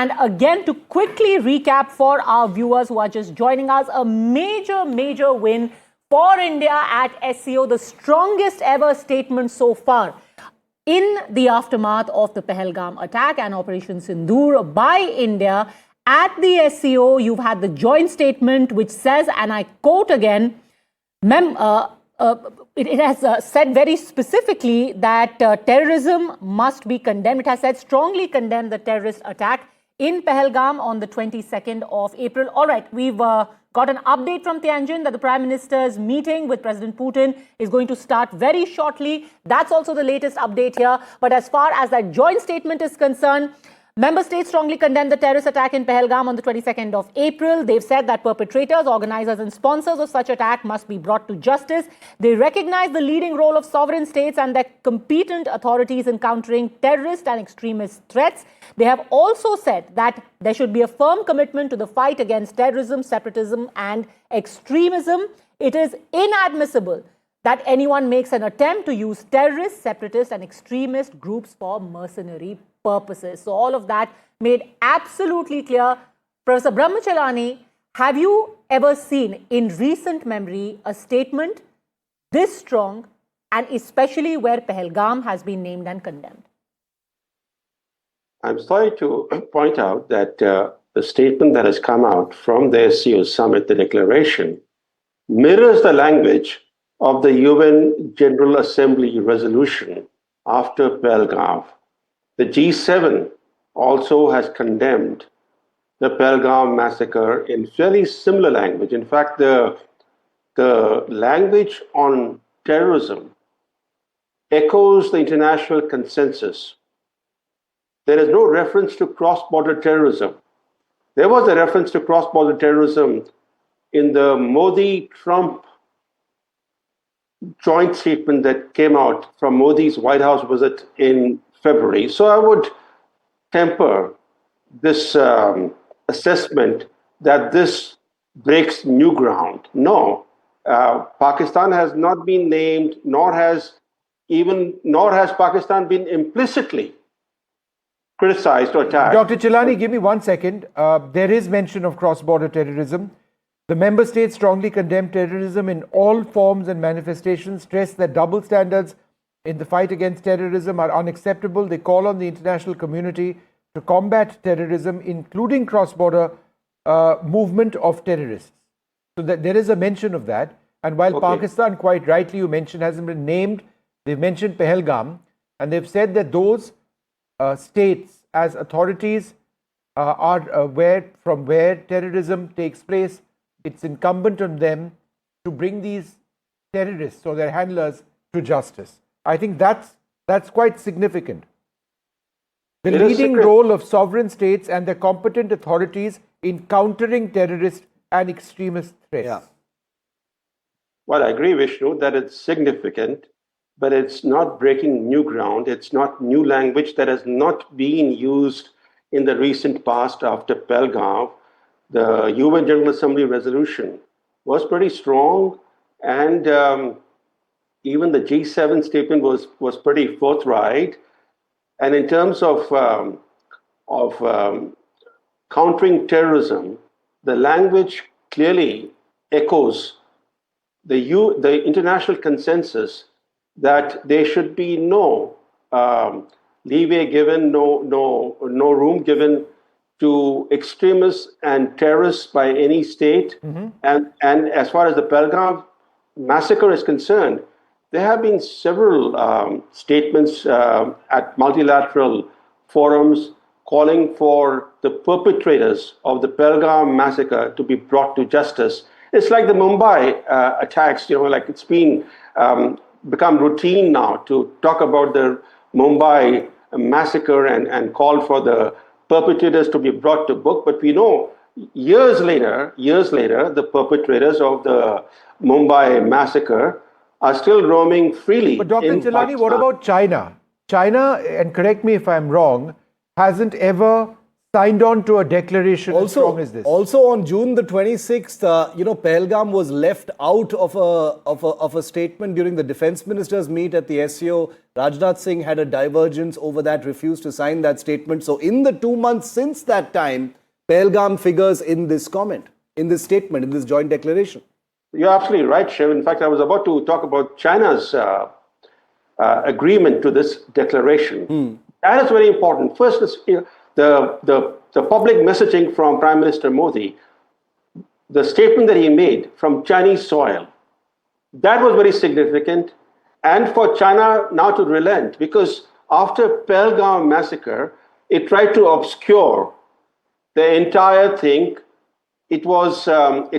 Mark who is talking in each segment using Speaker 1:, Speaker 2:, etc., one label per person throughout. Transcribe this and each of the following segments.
Speaker 1: And again, to quickly recap for our viewers who are just joining us, a major win for India at SCO, the strongest ever statement so far in the aftermath of the Pahalgam attack and Operation Sindoor by India. At the SCO, you've had the joint statement which says, and I quote again, it has said very specifically that terrorism must be condemned. It has said strongly condemned the terrorist attack in Pahalgam on the 22nd of April. All right, we've got an update from Tianjin that the Prime Minister's meeting with President Putin is going to start very shortly. That's also the latest update here. But as far as that joint statement is concerned, member states strongly condemned the terrorist attack in Pahalgam on the 22nd of April. They've said that perpetrators, organizers and sponsors of such attack must be brought to justice. They recognize the leading role of sovereign states and their competent authorities in countering terrorist and extremist threats. They have also said that there should be a firm commitment to the fight against terrorism, separatism and extremism. It is inadmissible that anyone makes an attempt to use terrorist, separatist and extremist groups for mercenary purposes. So all of that made absolutely clear. Professor Brahma Chellaney, have you ever seen in recent memory a statement this strong, and especially where Pahalgam has been named and condemned?
Speaker 2: I'm sorry to point out that the statement that has come out from the SCO summit, the declaration, mirrors the language of the UN General Assembly resolution after Pahalgam. The G7 also has condemned the Pahalgam massacre in fairly similar language. In fact, the language on terrorism echoes the international consensus. There is no reference to cross-border terrorism. There was a reference to cross-border terrorism in the Modi-Trump joint statement that came out from Modi's White House visit in February. So I would temper this assessment that this breaks new ground. No, Pakistan has not been named, nor has Pakistan been implicitly criticized or attacked.
Speaker 3: Dr. Chellaney, give me 1 second. There is mention of cross-border terrorism. The member states strongly condemn terrorism in all forms and manifestations, stress that double standards in the fight against terrorism are unacceptable. They call on the international community to combat terrorism, including cross-border movement of terrorists. So that there is a mention of that. And while Pakistan, quite rightly you mentioned, hasn't been named, they've mentioned Pahalgam, and they've said that those states as authorities are from where terrorism takes place, it's incumbent on them to bring these terrorists or their handlers to justice. I think that's quite significant. The leading role of sovereign states and their competent authorities in countering terrorist and extremist threats.
Speaker 2: Yeah. Well, I agree, Vishnu, that it's significant, but it's not breaking new ground. It's not new language that has not been used in the recent past after Pahalgam. The UN General Assembly resolution was pretty strong, and even the G7 statement was pretty forthright. And in terms of countering terrorism, the language clearly echoes the international consensus that there should be no leeway given, no room given to extremists and terrorists by any state. Mm-hmm. And as far as the Pahalgam massacre is concerned, there have been several statements at multilateral forums calling for the perpetrators of the Pahalgam massacre to be brought to justice. It's like the Mumbai attacks, like it's been become routine now to talk about the Mumbai massacre and call for the perpetrators to be brought to book. But we know years later, the perpetrators of the Mumbai massacre are still roaming freely.
Speaker 3: But Dr. Chellaney, what about China? China, and correct me if I'm wrong, hasn't ever signed on to a declaration as strong as this.
Speaker 4: Also on June the 26th, Pahalgam was left out of a statement during the defense ministers' meet at the SCO. Rajnath Singh had a divergence over that, refused to sign that statement. So in the 2 months since that time, Pahalgam figures in this comment, in this statement, in this joint declaration.
Speaker 2: You're absolutely right, Shiv. In fact, I was about to talk about China's agreement to this declaration. That is very important. First, is the public messaging from Prime Minister Modi, the statement that he made from Chinese soil, that was very significant. And for China now to relent, because after Pahalgam massacre, it tried to obscure the entire thing. It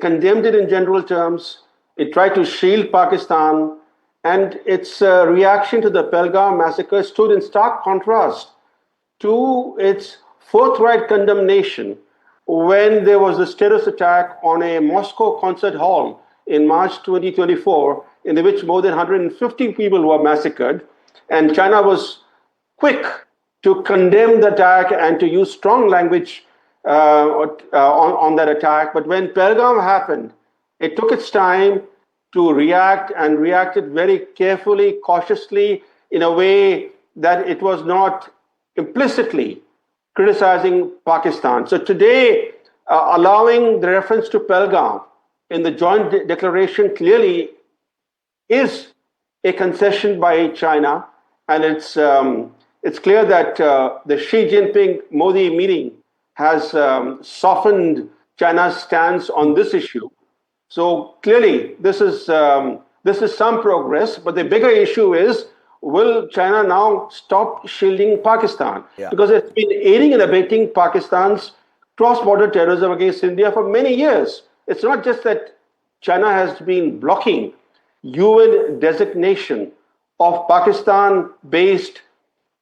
Speaker 2: condemned it in general terms. It tried to shield Pakistan. And its reaction to the Pahalgam massacre stood in stark contrast to its forthright condemnation when there was this terrorist attack on a Moscow concert hall in March 2024, in which more than 150 people were massacred. And China was quick to condemn the attack and to use strong language on that attack. But when Pahalgam happened, it took its time to react, and reacted very carefully, cautiously, in a way that it was not implicitly criticizing Pakistan. So today, allowing the reference to Pahalgam in the joint declaration clearly is a concession by China, and it's clear that the Xi Jinping Modi meeting has softened China's stance on this issue. So clearly, this is some progress, but the bigger issue is, will China now stop shielding Pakistan?
Speaker 4: Yeah.
Speaker 2: Because it's been aiding and abetting Pakistan's cross-border terrorism against India for many years. It's not just that China has been blocking UN designation of Pakistan-based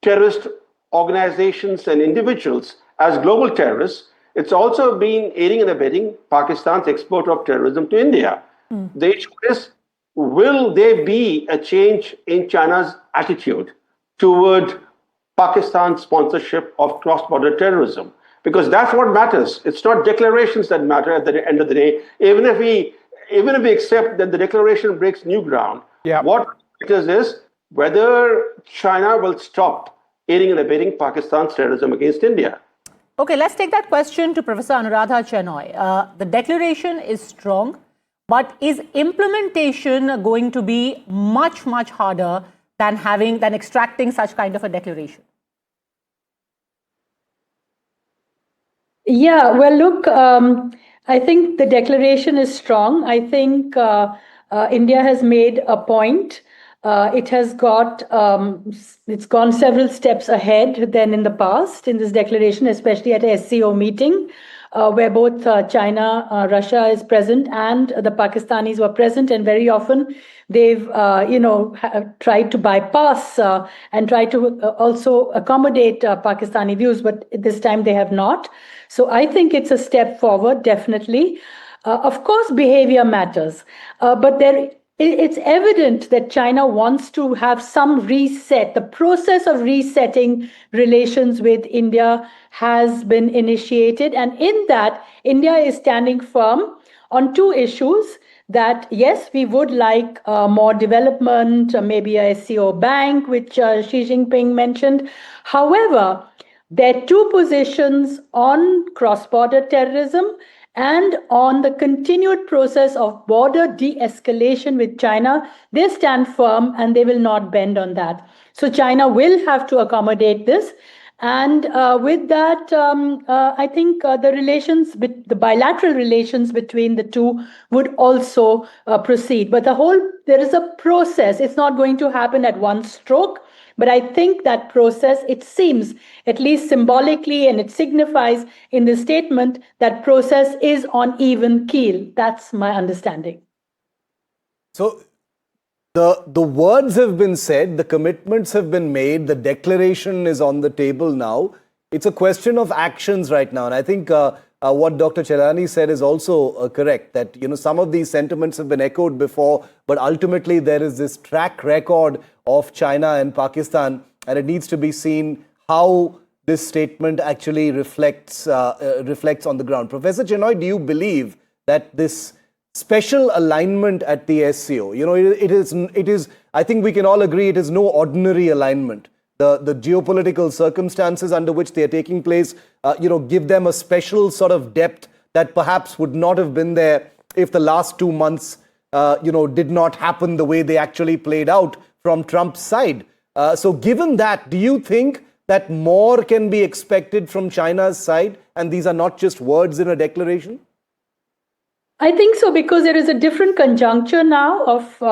Speaker 2: terrorist organizations and individuals as global terrorists. It's also been aiding and abetting Pakistan's export of terrorism to India. The issue is, will there be a change in China's attitude toward Pakistan's sponsorship of cross-border terrorism? Because that's what matters. It's not declarations that matter at the end of the day. Even if we accept that the declaration breaks new ground, what matters is whether China will stop aiding and abetting Pakistan's terrorism against India.
Speaker 1: Okay, let's take that question to Professor Anuradha Chenoy. The declaration is strong, but is implementation going to be much, much harder than extracting such kind of a declaration?
Speaker 5: Yeah, well, look, I think the declaration is strong. I think India has made a point. It has it's gone several steps ahead than in the past in this declaration, especially at a SCO meeting, where both China, Russia is present, and the Pakistanis were present, and very often they've, tried to bypass and try to also accommodate Pakistani views, but this time they have not. So I think it's a step forward, definitely. Of course, behavior matters, but it's evident that China wants to have some reset. The process of resetting relations with India has been initiated. And in that, India is standing firm on two issues that, yes, we would like more development, maybe a SCO bank, which Xi Jinping mentioned. However, there are two positions on cross-border terrorism and on the continued process of border de-escalation with China. They stand firm and they will not bend on that. So China will have to accommodate this. And with that, I think the bilateral relations between the two would also proceed. But there is a process. It's not going to happen at one stroke. But I think that process, it seems, at least symbolically, and it signifies in the statement, that process is on even keel. That's my understanding.
Speaker 4: So the words have been said, the commitments have been made, the declaration is on the table now. It's a question of actions right now. And I think what Dr. Chellaney said is also correct, that some of these sentiments have been echoed before, but ultimately there is this track record of China and Pakistan, and it needs to be seen how this statement actually reflects on the ground. Professor Chellaney, do you believe that this special alignment at the SCO, it is, I think we can all agree, it is no ordinary alignment. The geopolitical circumstances under which they are taking place, give them a special sort of depth that perhaps would not have been there if the last 2 months, did not happen the way they actually played out from Trump's side. So given that, do you think that more can be expected from China's side, and these are not just words in a declaration?
Speaker 5: I think so, because there is a different conjuncture now of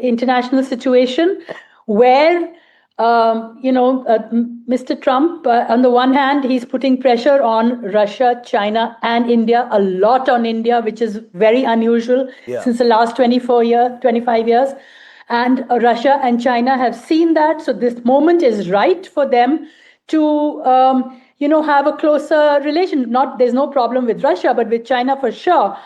Speaker 5: international situation where, Mr. Trump, on the one hand, he's putting pressure on Russia, China, and India, a lot on India, which is very unusual since the last 25 years. And Russia and China have seen that. So this moment is right for them to, have a closer relation. There's no problem with Russia, but with China for sure.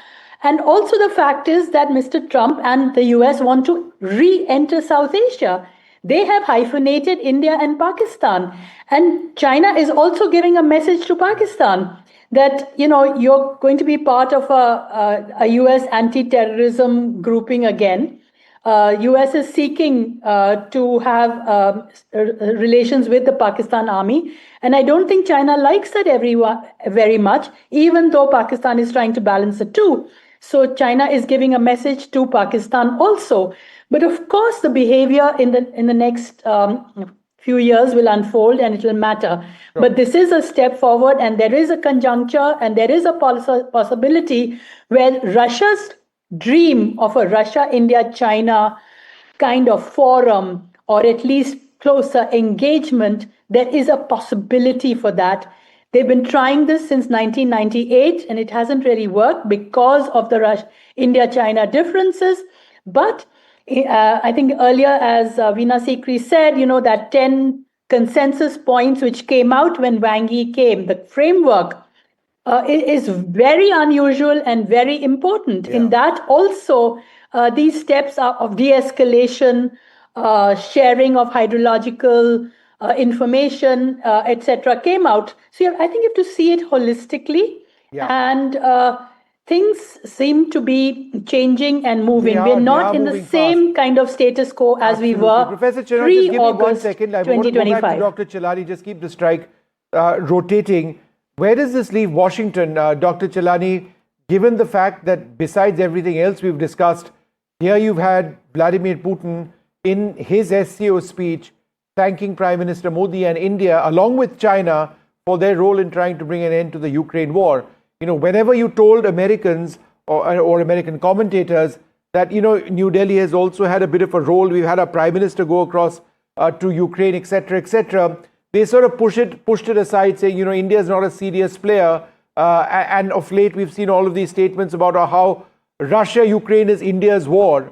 Speaker 5: And also the fact is that Mr. Trump and the US want to re-enter South Asia. They have hyphenated India and Pakistan. And China is also giving a message to Pakistan that, you're going to be part of a US anti-terrorism grouping again. US is seeking to have relations with the Pakistan army. And I don't think China likes that very much, even though Pakistan is trying to balance the two. So China is giving a message to Pakistan also. But of course, the behavior in the next few years will unfold and it will matter. Sure. But this is a step forward, and there is a conjuncture and there is a possibility where Russia's dream of a Russia-India-China kind of forum, or at least closer engagement, there is a possibility for that. They've been trying this since 1998 and it hasn't really worked because of the India-China differences. But I think earlier, as Veena Sikri said, that 10 consensus points which came out when Wang Yi came, the framework is very unusual and very important. In that also, these steps of de-escalation, sharing of hydrological information, etc., came out. So I think you have to see it holistically. And things seem to be changing and moving. We're not in the same kind of status quo as we were
Speaker 3: Professor Chellaney, just give me 1
Speaker 5: pre-August
Speaker 3: second. I want to go back to Dr. Chellaney. Just keep the strike rotating. Where does this leave Washington, Dr. Chellaney, given the fact that besides everything else we've discussed, here you've had Vladimir Putin in his SCO speech thanking Prime Minister Modi and India, along with China, for their role in trying to bring an end to the Ukraine war. Whenever you told Americans or American commentators that, New Delhi has also had a bit of a role, we've had our Prime Minister go across to Ukraine, etc., they sort of pushed it aside, saying, India is not a serious player. And of late, we've seen all of these statements about how Russia-Ukraine is India's war.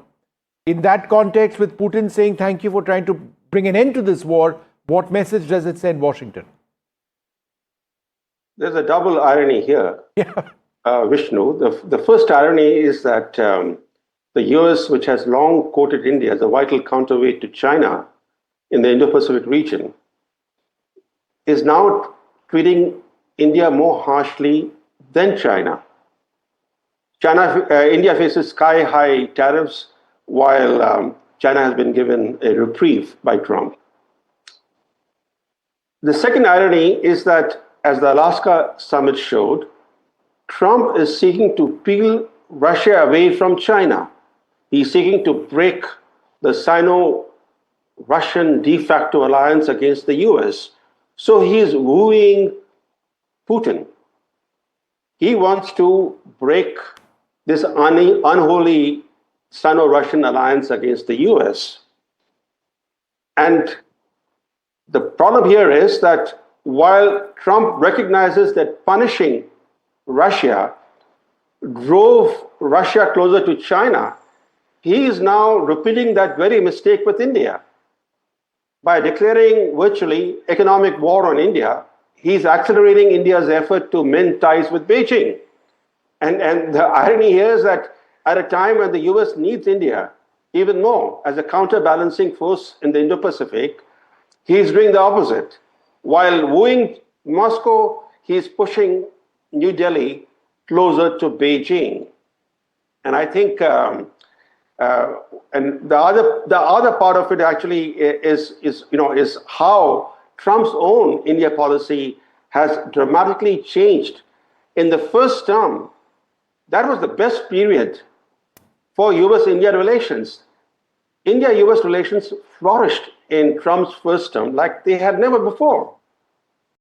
Speaker 3: In that context, with Putin saying, thank you for trying to bring an end to this war, what message does it send Washington?
Speaker 2: There's a double irony here, Vishnu. The first irony is that the US, which has long quoted India as a vital counterweight to China in the Indo-Pacific region, is now treating India more harshly than China. India faces sky-high tariffs, while China has been given a reprieve by Trump. The second irony is that, as the Alaska summit showed, Trump is seeking to peel Russia away from China. He's seeking to break the Sino-Russian de facto alliance against the US. So he's wooing Putin. He wants to break this unholy Sino-Russian alliance against the US. And the problem here is that while Trump recognizes that punishing Russia drove Russia closer to China, he is now repeating that very mistake with India. By declaring virtually economic war on India, he's accelerating India's effort to mend ties with Beijing. And the irony here is that at a time when the US needs India even more as a counterbalancing force in the Indo-Pacific, he's doing the opposite. While wooing Moscow, he's pushing New Delhi closer to Beijing. And I think, and the other part of it actually is how Trump's own India policy has dramatically changed. In the first term, that was the best period for US-India relations. India-US relations flourished in Trump's first term like they had never before.